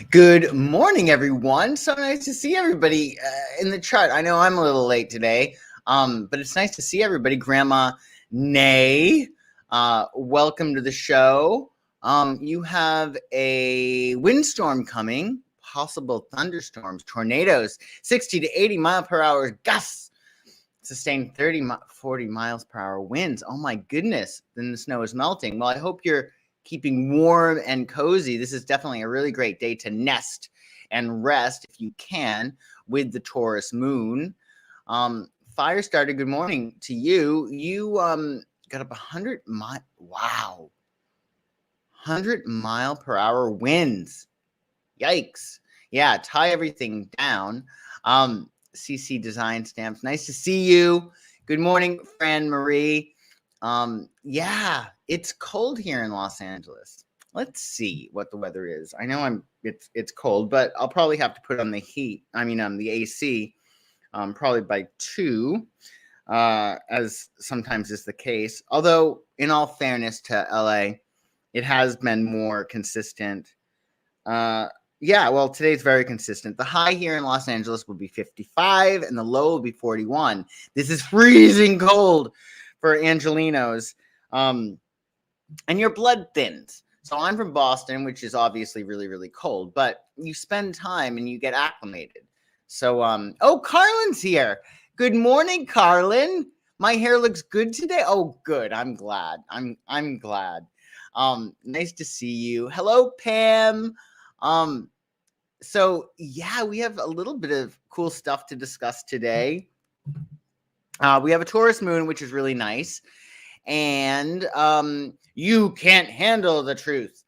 Good morning, everyone. So nice to see everybody in the chart. I know I'm a little late today, but it's nice to see everybody. Grandma Nay, welcome to the show. You have a windstorm coming, possible thunderstorms, tornadoes, 60 to 80 mile per hour gusts, sustained 40 miles per hour winds. Oh my goodness, then the snow is melting. Well, I hope you're keeping warm and cozy. This is definitely a really great day to nest and rest if you can with the Taurus moon. Firestarter, good morning to you. You got up 100 mile. Wow. 100 mile per hour winds. Yikes. Yeah, tie everything down. CC Design Stamps. Nice to see you. Good morning, Fran Marie. Yeah, it's cold here in Los Angeles. Let's see what the weather is. I know it's cold, but I'll probably have to put on the the AC, probably by 2, as sometimes is the case. Although, in all fairness to LA, it has been more consistent. Yeah, well, today's very consistent. The high here in Los Angeles will be 55 and the low will be 41. This is freezing cold for Angelinos. And your blood thins. So I'm from Boston, which is obviously really, really cold, but you spend time and you get acclimated. So, Carlin's here. Good morning, Carlin. My hair looks good today. Oh, good. I'm glad. I'm glad. Nice to see you. Hello, Pam. So yeah, we have a little bit of cool stuff to discuss today. We have a Taurus moon, which is really nice. And you can't handle the truth.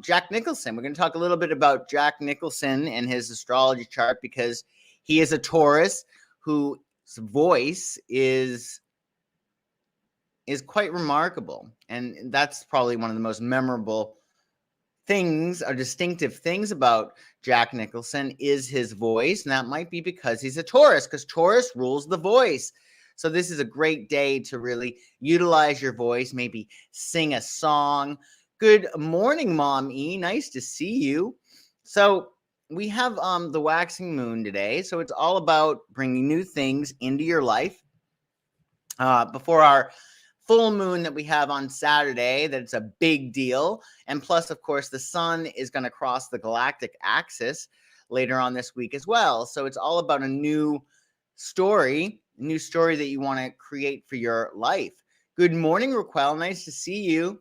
Jack Nicholson. We're going to talk a little bit about Jack Nicholson and his astrology chart because he is a Taurus whose voice is quite remarkable. And that's probably one of the most memorable things or distinctive things about Jack Nicholson is his voice. And that might be because he's a Taurus, because Taurus rules the voice. So this is a great day to really utilize your voice, maybe sing a song. Good morning, Mom E. Nice to see you. So we have the waxing moon today. So it's all about bringing new things into your life. Before our full moon that we have on Saturday, that's a big deal. And plus, of course, the sun is going to cross the galactic axis later on this week as well. So it's all about a new story that you want to create for your life. Good morning, Raquel. Nice to see you.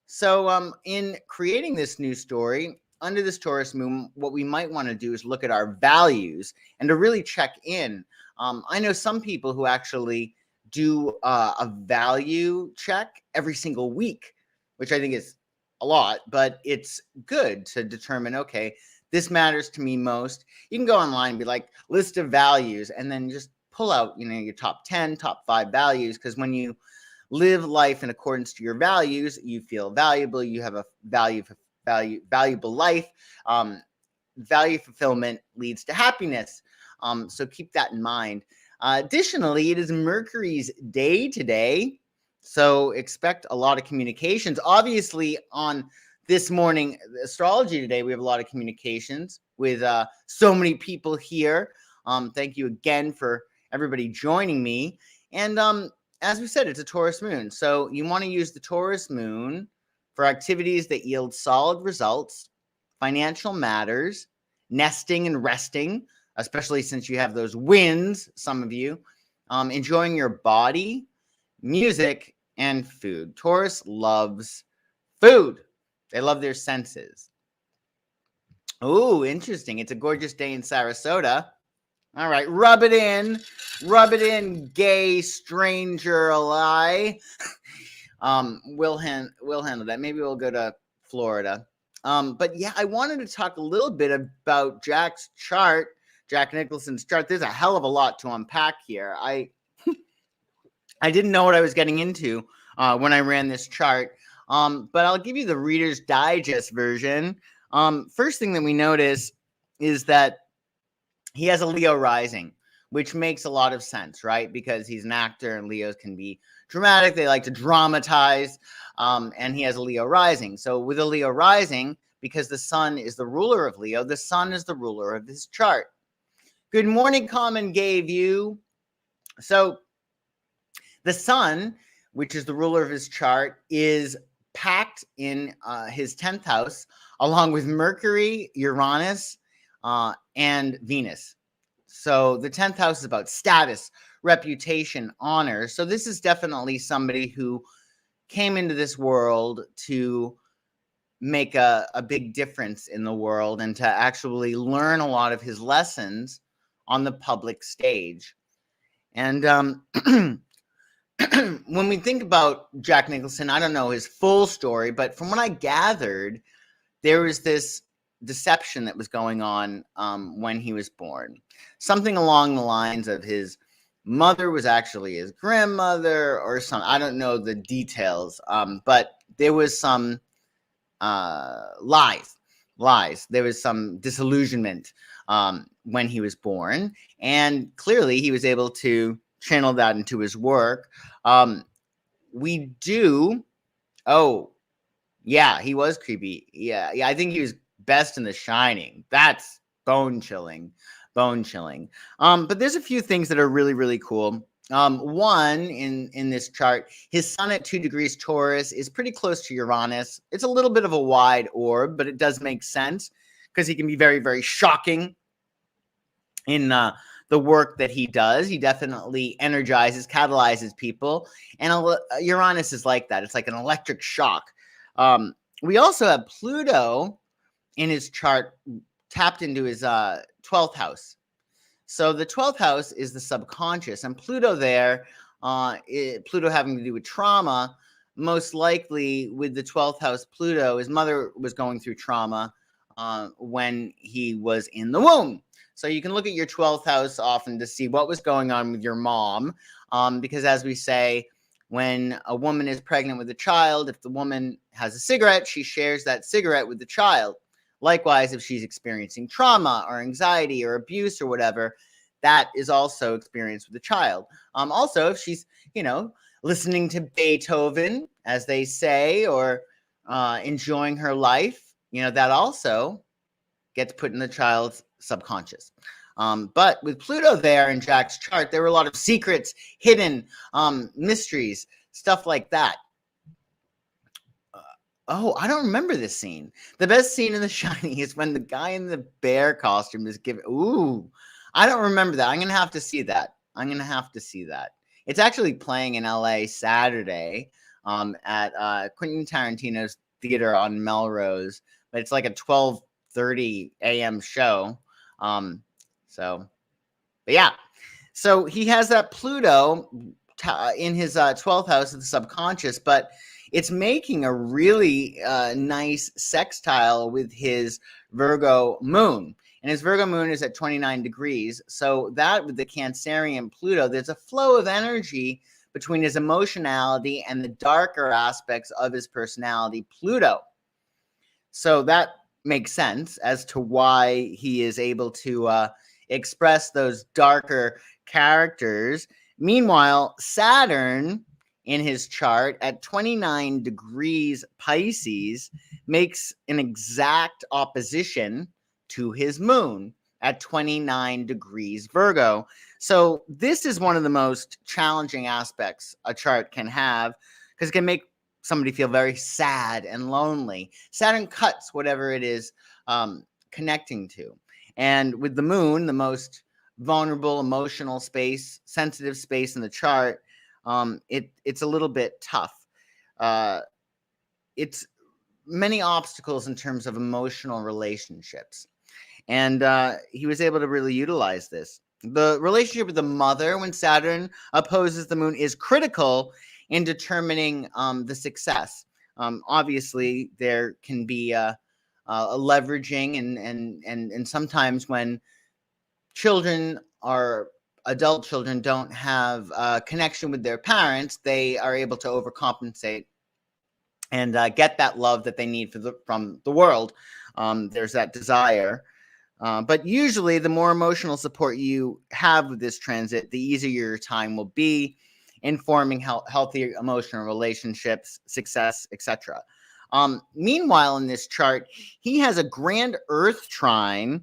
So in creating this new story, under this Taurus moon, what we might want to do is look at our values and to really check in. I know some people who actually do a value check every single week, which I think is a lot, but it's good to determine, okay, this matters to me most. You can go online and be like, list of values, and then just pull out, your top 10, top 5 values, because when you live life in accordance to your values, you feel valuable, you have a valuable life. Value fulfillment leads to happiness. So keep that in mind. Additionally, it is Mercury's day today, so expect a lot of communications. Obviously, on this morning, astrology today, we have a lot of communications with so many people here. Thank you again for everybody joining me. And as we said, it's a Taurus moon, so you want to use the Taurus moon for activities that yield solid results, financial matters, nesting and resting, especially since you have those winds, some of you, enjoying your body, music, and food. Taurus loves food. They love their senses. Oh, interesting. It's a gorgeous day in Sarasota. All right, rub it in, gay stranger ally. We'll handle that. Maybe we'll go to Florida. But yeah, I wanted to talk a little bit about Jack Nicholson's chart. There's a hell of a lot to unpack here. I didn't know what I was getting into when I ran this chart, but I'll give you the Reader's Digest version. First thing that we notice is that he has a Leo rising, which makes a lot of sense, right? Because he's an actor and Leos can be dramatic. They like to dramatize, and he has a Leo rising. So with a Leo rising, because the sun is the ruler of Leo. The sun is the ruler of his chart. Good morning, Common gave you. So the sun, which is the ruler of his chart, is packed in his 10th house, along with Mercury, Uranus, and Venus. So the 10th house is about status, reputation, honor. So this is definitely somebody who came into this world to make a big difference in the world and to actually learn a lot of his lessons on the public stage. And when we think about Jack Nicholson, I don't know his full story, but from what I gathered, there was this deception that was going on when he was born. Something along the lines of his mother was actually his grandmother or something. I don't know the details, but there was some lies. There was some disillusionment when he was born, and clearly he was able to channel that into his work. We do. Oh, yeah, he was creepy. Yeah, I think he was best in The Shining. That's bone chilling. But there's a few things that are really, really cool. One, in this chart, his sun at 2 degrees Taurus is pretty close to Uranus. It's a little bit of a wide orb, but it does make sense because he can be very, very shocking in the work that he does. He definitely energizes, catalyzes people. And Uranus is like that. It's like an electric shock. We also have Pluto in his chart tapped into his 12th house. So the 12th house is the subconscious, and Pluto there, Pluto having to do with trauma, most likely with the 12th house Pluto, his mother was going through trauma when he was in the womb. So you can look at your 12th house often to see what was going on with your mom, because as we say, when a woman is pregnant with a child, if the woman has a cigarette, she shares that cigarette with the child. Likewise, if she's experiencing trauma or anxiety or abuse or whatever, that is also experienced with the child. Also, if she's, listening to Beethoven, as they say, or enjoying her life, that also gets put in the child's subconscious. But with Pluto there in Jack's chart, there were a lot of secrets, hidden mysteries, stuff like that. Oh, I don't remember this scene. The best scene in The Shining is when the guy in the bear costume is giving. Ooh, I don't remember that. I'm going to have to see that. It's actually playing in LA Saturday at Quentin Tarantino's theater on Melrose. But it's like a 12:30 a.m. show. But yeah. So he has that Pluto in his 12th house of the subconscious, but it's making a really nice sextile with his Virgo moon. And his Virgo moon is at 29 degrees. So that with the Cancerian Pluto, there's a flow of energy between his emotionality and the darker aspects of his personality, Pluto. So that makes sense as to why he is able to express those darker characters. Meanwhile, Saturn in his chart at 29 degrees Pisces makes an exact opposition to his moon at 29 degrees Virgo. So this is one of the most challenging aspects a chart can have, because it can make somebody feel very sad and lonely. Saturn cuts whatever it is connecting to. And with the moon, the most vulnerable, emotional space, sensitive space in the chart, it's a little bit tough. It's many obstacles in terms of emotional relationships. And he was able to really utilize this. The relationship with the mother when Saturn opposes the moon is critical in determining the success. Obviously, there can be a leveraging, and sometimes when adult children don't have a connection with their parents, they are able to overcompensate and get that love that they need from the world. There's that desire. But usually, the more emotional support you have with this transit, the easier your time will be in forming healthy emotional relationships, success, etc. Meanwhile, in this chart, he has a grand Earth trine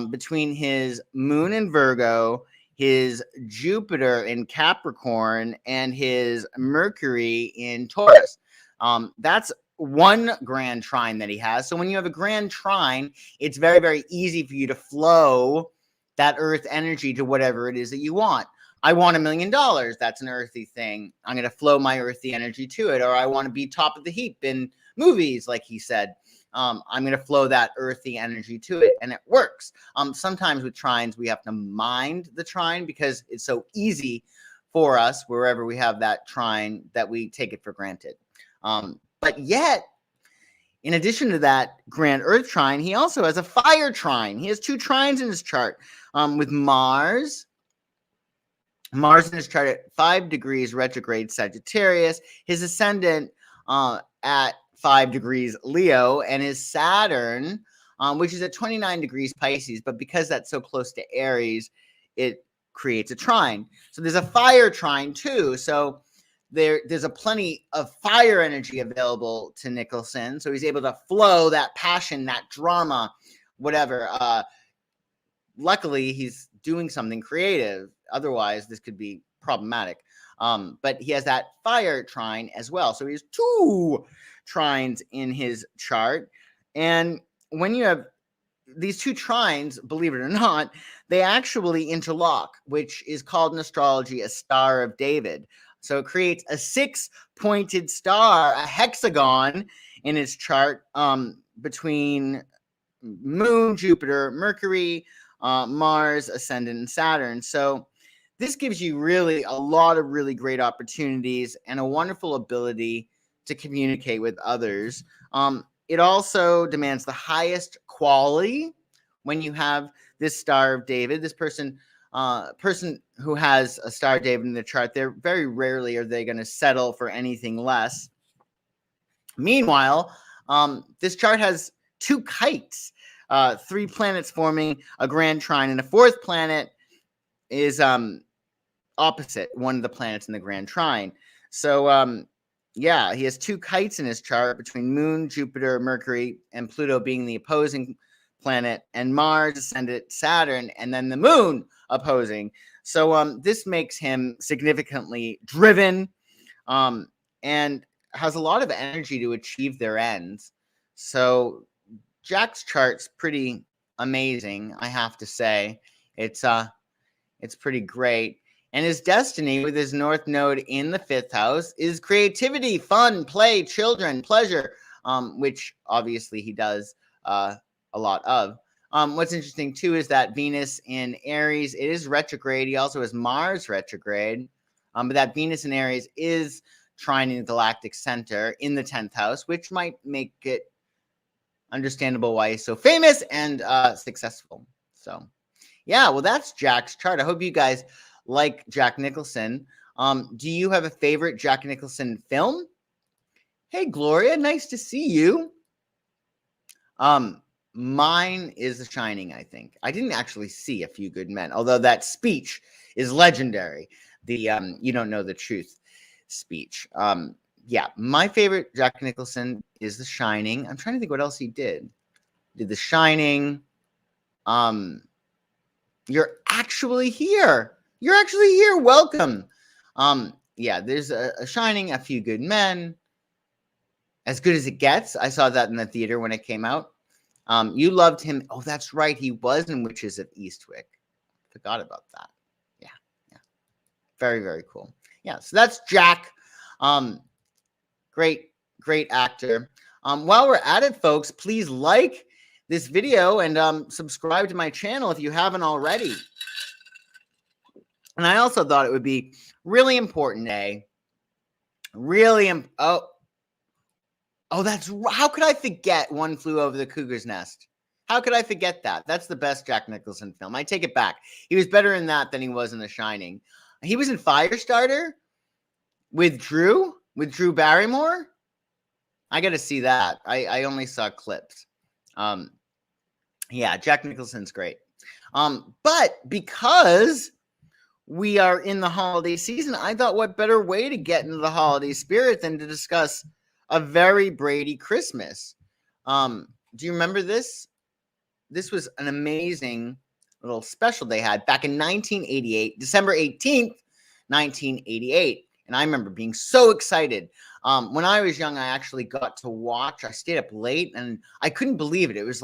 between his moon in Virgo, his Jupiter in Capricorn, and his Mercury in Taurus. That's one grand trine that he has. So when you have a grand trine, it's very, very easy for you to flow that earth energy to whatever it is that you want. I want $1 million. That's an earthy thing. I'm going to flow my earthy energy to it. Or I want to be top of the heap in movies, like he said. I'm going to flow that earthy energy to it, and it works. Sometimes with trines, we have to mind the trine because it's so easy for us wherever we have that trine that we take it for granted. But yet, in addition to that grand Earth trine, he also has a fire trine. He has 2 trines in his chart with Mars. Mars in his chart at 5 degrees retrograde Sagittarius, his ascendant at 5 degrees Leo, and his Saturn, which is at 29 degrees Pisces. But because that's so close to Aries, it creates a trine. So there's a fire trine too. So there's a plenty of fire energy available to Nicholson. So he's able to flow that passion, that drama, whatever. Luckily, he's doing something creative. Otherwise, this could be problematic. But he has that fire trine as well. So he has 2 trines in his chart. And when you have these 2 trines, believe it or not, they actually interlock, which is called in astrology a Star of David. So it creates a 6-pointed star, a hexagon in his chart between Moon, Jupiter, Mercury, Mars, Ascendant, and Saturn. So this gives you really a lot of really great opportunities and a wonderful ability to communicate with others. It also demands the highest quality when you have this Star of David. This person who has a Star of David in the chart, they're very rarely are they going to settle for anything less. Meanwhile, this chart has 2 kites, 3 planets forming a grand trine, and a 4th planet is opposite one of the planets in the grand trine. So yeah, he has 2 kites in his chart between Moon, Jupiter, Mercury, and Pluto being the opposing planet, and Mars, ascendant, Saturn, and then the Moon opposing. So this makes him significantly driven and has a lot of energy to achieve their ends. So Jack's chart's pretty amazing, I have to say. It's pretty great. And his destiny with his North Node in the 5th house is creativity, fun, play, children, pleasure, which obviously he does a lot of. What's interesting too is that Venus in Aries, it is retrograde. He also has Mars retrograde, but that Venus in Aries is trining the galactic center in the 10th house, which might make it understandable why he's so famous and successful. So yeah, well, that's Jack's chart. I hope you guys like Jack Nicholson. Do you have a favorite Jack Nicholson film? Hey, Gloria, nice to see you. Mine is The Shining, I think. I didn't actually see A Few Good Men, although that speech is legendary. The you don't know the truth speech. Yeah, my favorite Jack Nicholson is The Shining. I'm trying to think what else he did. Did The Shining. You're actually here. You're actually here. Welcome. Yeah, there's a Shining, A Few Good Men. As Good as It Gets. I saw that in the theater when it came out. You loved him. Oh, that's right. He was in Witches of Eastwick. Forgot about that. Yeah. Very, very cool. Yeah, so that's Jack. Great actor. While we're at it, folks, please like this video and subscribe to my channel if you haven't already. And I also thought it would be really important, how could I forget One Flew Over the Cuckoo's Nest? How could I forget that? That's the best Jack Nicholson film. I take it back. He was better in that than he was in The Shining. He was in Firestarter with Drew Barrymore. I got to see that. I only saw clips. Yeah, Jack Nicholson's great. But because we are in the holiday season, I thought what better way to get into the holiday spirit than to discuss A Very Brady Christmas. Do you remember this? This was an amazing little special they had back in 1988, December 18th, 1988. And I remember being so excited. When I was young, I actually got to watch. I stayed up late and I couldn't believe it. It was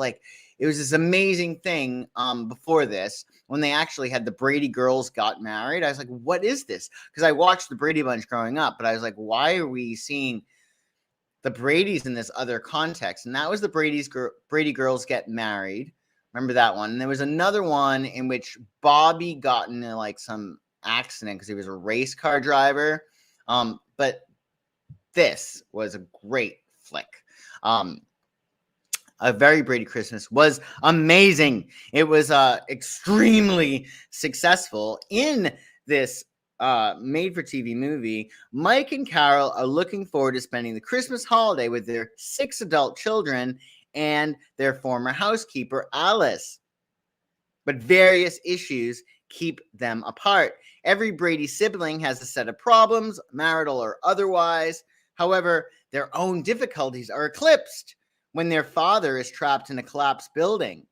this amazing thing before this when they actually had the Brady girls got married. I was like, what is this? Because I watched the Brady Bunch growing up, but I was like, why are we seeing the Bradys in this other context? And that was the Brady girls get married. Remember that one? And there was another one in which Bobby got into like some accident because he was a race car driver. But this was a great flick. A Very Brady Christmas was amazing. It was extremely successful. In this made-for-TV movie, Mike and Carol are looking forward to spending the Christmas holiday with their 6 adult children and their former housekeeper, Alice. But various issues keep them apart. Every Brady sibling has a set of problems, marital or otherwise. However, their own difficulties are eclipsed when their father is trapped in a collapsed building.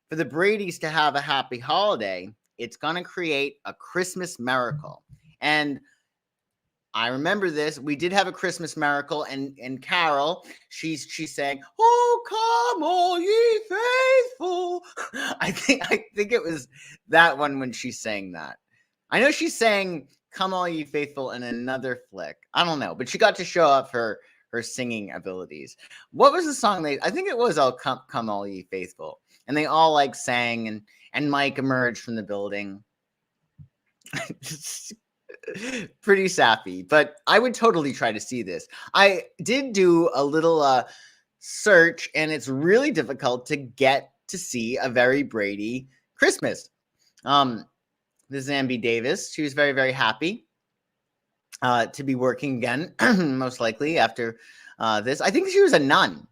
For the Bradys to have a happy holiday, it's going to create a Christmas miracle. And I remember this. We did have a Christmas miracle, and Carol, she's saying, "Oh, come all ye faithful." I think it was that one when she's saying that. I know she's saying "Come all ye faithful" in another flick. I don't know, but she got to show off her singing abilities. What was the song I think it was "Oh, come all ye faithful," and they all like sang, and Mike emerged from the building. Pretty sappy, but I would totally try to see this. I did do a little search, and it's really difficult to get to see A Very Brady Christmas. This is Ambi Davis. She was very, very happy to be working again, most likely after this. I think she was a nun.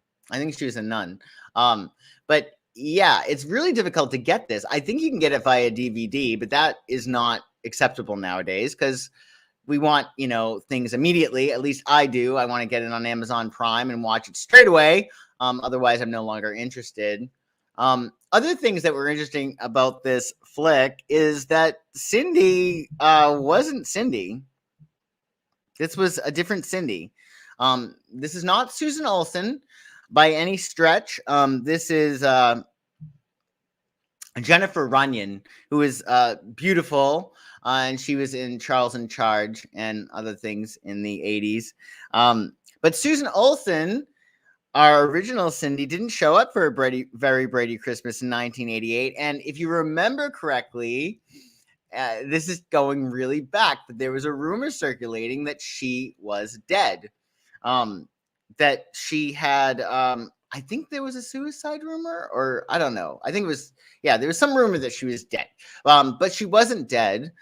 But yeah, it's really difficult to get this. I think you can get it via DVD, but that is not acceptable nowadays because we want, things immediately. At least I do. I want to get it on Amazon Prime and watch it straight away. Otherwise, I'm no longer interested. Other things that were interesting about this flick is that Cindy wasn't Cindy. This was a different Cindy. This is not Susan Olsen by any stretch. This is Jennifer Runyon, who is beautiful, and she was in Charles in Charge and other things in the 80s. But Susan Olsen, our original Cindy, didn't show up for a Very Brady Christmas in 1988. And if you remember correctly, this is going really back, but there was a rumor circulating that she was dead. That she had, I think there was a suicide rumor, or I don't know. I think it was, there was some rumor that she was dead. But she wasn't dead.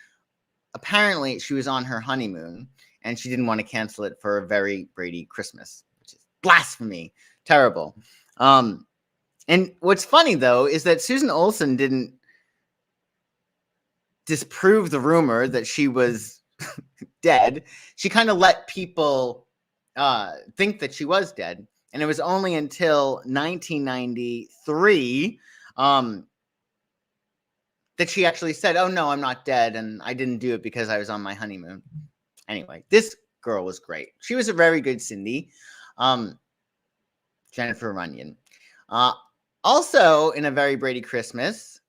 Apparently, she was on her honeymoon, and she didn't want to cancel it for a Very Brady Christmas, which is blasphemy. Terrible. And what's funny, though, is that Susan Olsen didn't disprove the rumor that she was dead. She kind of let people think that she was dead. And it was only until 1993 that she actually said, "Oh, no, I'm not dead. And I didn't do it because I was on my honeymoon." Anyway, this girl was great. She was a very good Cindy. Jennifer Runyon. Also, in A Very Brady Christmas,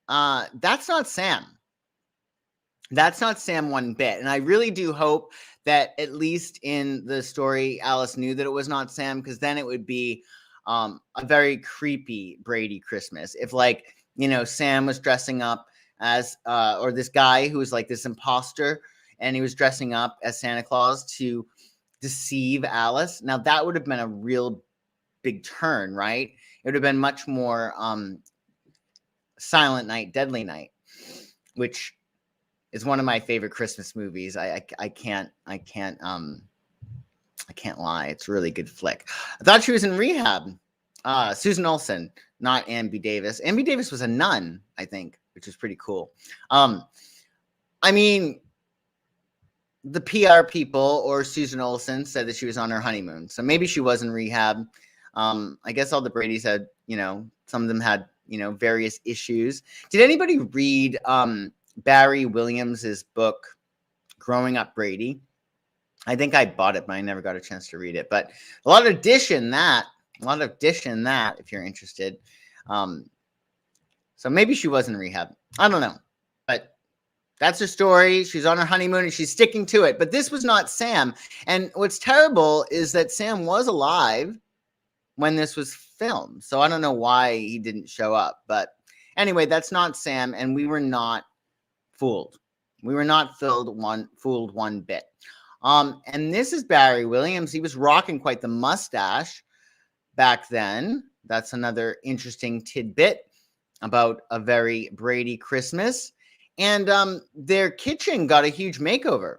that's not Sam. That's not Sam one bit. And I really do hope that at least in the story, Alice knew that it was not Sam, because then it would be a very creepy Brady Christmas. If, Sam was dressing up as, or this guy who was like this imposter, and he was dressing up as Santa Claus to deceive Alice. Now, that would have been a real big turn, right? It would have been much more Silent Night, Deadly Night, which is one of my favorite Christmas movies. I can't lie. It's a really good flick. I thought she was in Rehab. Susan Olsen, not Ambi Davis. Ambi Davis was a nun, I think, which is pretty cool. I mean, the PR people or Susan Olsen said that she was on her honeymoon. So maybe she was in rehab. I guess all the Bradys had, some of them had, various issues. Did anybody read Barry Williams's book, Growing Up Brady? I think I bought it, but I never got a chance to read it. But a lot of dish in that, if you're interested. So maybe she was in rehab. I don't know. But that's her story. She's on her honeymoon and she's sticking to it. But this was not Sam. And what's terrible is that Sam was alive when this was filmed. So I don't know why he didn't show up. But anyway, that's not Sam. And we were not fooled. We were not fooled one bit. And this is Barry Williams. He was rocking quite the mustache back then. That's another interesting tidbit about a very Brady Christmas. And their kitchen got a huge makeover.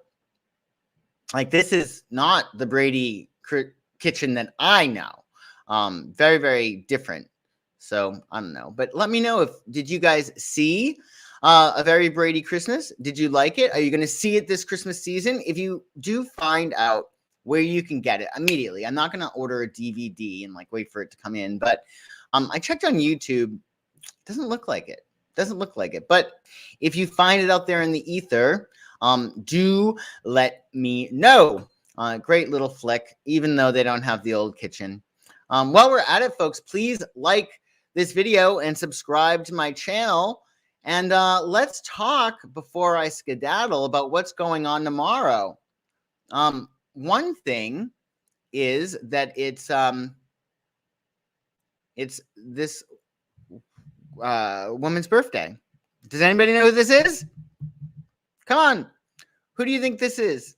Like, this is not the Brady kitchen that I know. Very, very different. So I don't know. But let me know did you guys see A Very Brady Christmas? Did you like it? Are you going to see it this Christmas season? If you do, find out where you can get it immediately. I'm not going to order a DVD and wait for it to come in. But I checked on YouTube. Doesn't look like it. But if you find it out there in the ether, do let me know. Great little flick, even though they don't have the old kitchen. While we're at it, folks, please like this video and subscribe to my channel. And let's talk before I skedaddle about what's going on tomorrow. One thing is that it's this woman's birthday. Does anybody know who this is? Come on. Who do you think this is?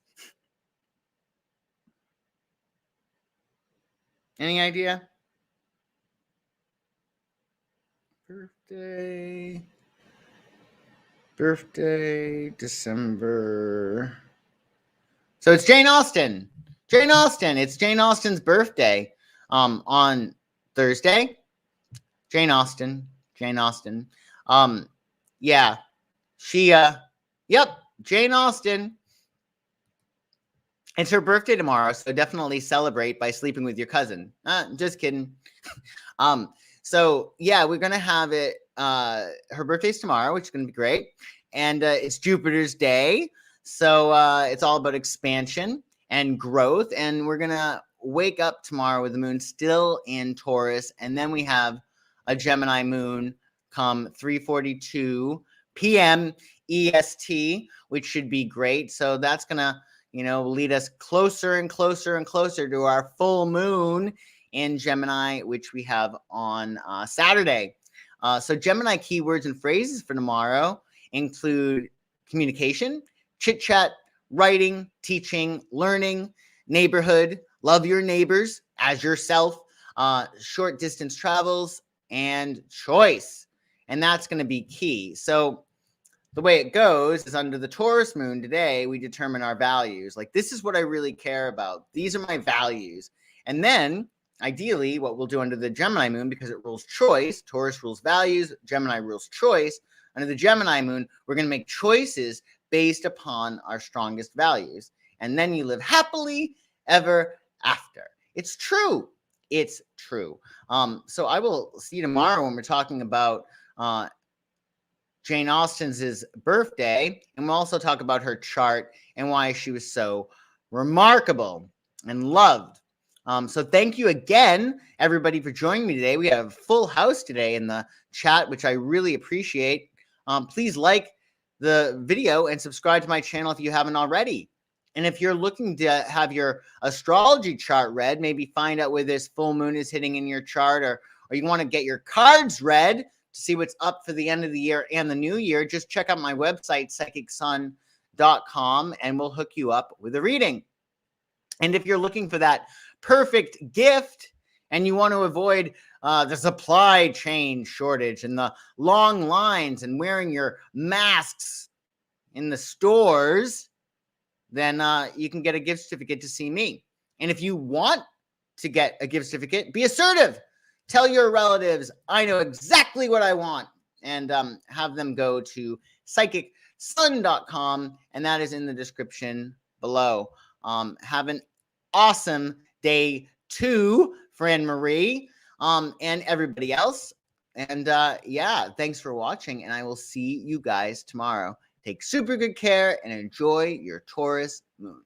Any idea? Birthday, December. So it's Jane Austen. It's Jane Austen's birthday on Thursday. Jane Austen. Yeah. Jane Austen. It's her birthday tomorrow, so definitely celebrate by sleeping with your cousin. Just kidding. So yeah, we're gonna have it. Her birthday's tomorrow, which is gonna be great, and it's Jupiter's day, so it's all about expansion and growth. And we're gonna wake up tomorrow with the moon still in Taurus, and then we have a Gemini moon come 3:42 p.m. EST, which should be great. So that's gonna lead us closer and closer and closer to our full moon in Gemini, which we have on Saturday. So Gemini keywords and phrases for tomorrow include communication, chit chat, writing, teaching, learning, neighborhood, love your neighbors as yourself, short distance travels, and choice. And that's going to be key. So the way it goes is under the Taurus moon today, we determine our values. This is what I really care about. These are my values. And then ideally what we'll do under the Gemini moon, because it rules choice, Taurus rules values, Gemini rules choice. Under the Gemini moon, we're going to make choices based upon our strongest values. And then you live happily ever after. It's true. So I will see you tomorrow when we're talking about Jane Austen's birthday, and we'll also talk about her chart and why she was so remarkable and loved. So thank you again, everybody, for joining me today. We have a full house today in the chat, which I really appreciate. Please like the video and subscribe to my channel if you haven't already. And if you're looking to have your astrology chart read, maybe find out where this full moon is hitting in your chart, or you want to get your cards read to see what's up for the end of the year and the new year, just check out my website, psychicsun.com, and we'll hook you up with a reading. And if you're looking for that perfect gift and you want to avoid the supply chain shortage and the long lines and wearing your masks in the stores, then you can get a gift certificate to see me. And if you want to get a gift certificate, be assertive. Tell your relatives, I know exactly what I want, and have them go to psychicsun.com, and that is in the description below. Have an awesome day 2, friend Marie, and everybody else. And yeah, thanks for watching, and I will see you guys tomorrow. Take super good care and enjoy your Taurus moon.